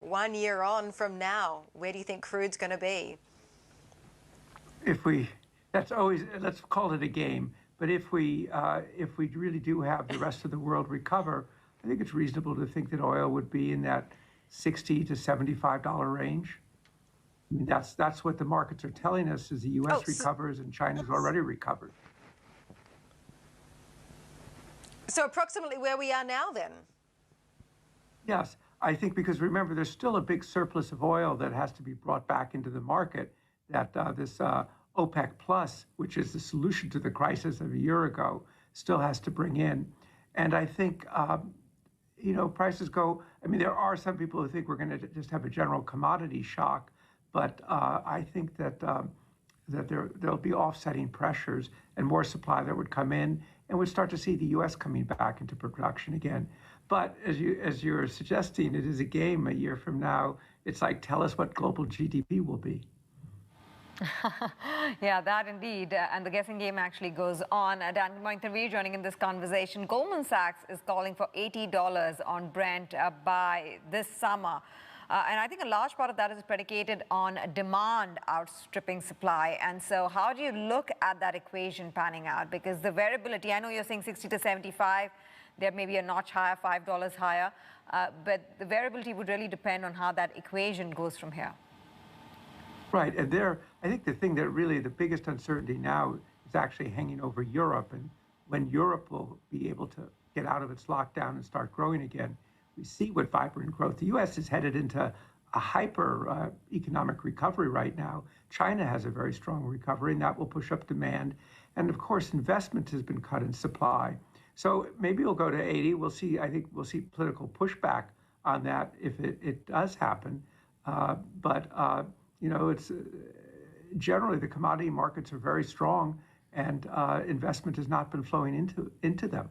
1 year on from now, where do you think crude's going to be? That's always, let's call it a game. But if we really do have the rest of the world recover, I think it's reasonable to think that oil would be in that $60 to $75 range. I mean, that's what the markets are telling us as the U.S. recovers and China's already recovered. So approximately where we are now, then? Yes, I think because remember, there's still a big surplus of oil that has to be brought back into the market. That this OPEC Plus, which is the solution to the crisis of a year ago, still has to bring in. And I think, prices go, I mean, there are some people who think we're going to just have a general commodity shock, but I think that there'll be offsetting pressures and more supply that would come in, and we'd start to see the U.S. coming back into production again. But as you're suggesting, it is a game a year from now. It's like, tell us what global GDP will be. Yeah, that indeed. And the guessing game actually goes on. Dan Mointerview joining in this conversation. Goldman Sachs is calling for $80 on Brent by this summer. And I think a large part of that is predicated on demand outstripping supply. And so how do you look at that equation panning out? Because the variability, I know you're saying 60 to 75, there may be a notch higher, $5 higher, but the variability would really depend on how that equation goes from here. Right, and I think the thing that really the biggest uncertainty now is actually hanging over Europe, and when Europe will be able to get out of its lockdown and start growing again. We see what vibrant growth. The U.S. is headed into a hyper economic recovery right now. China has a very strong recovery, and that will push up demand. And of course, investment has been cut in supply. So maybe we'll go to 80. We'll see. I think we'll see political pushback on that if it does happen. It's generally the commodity markets are very strong, and investment has not been flowing into them.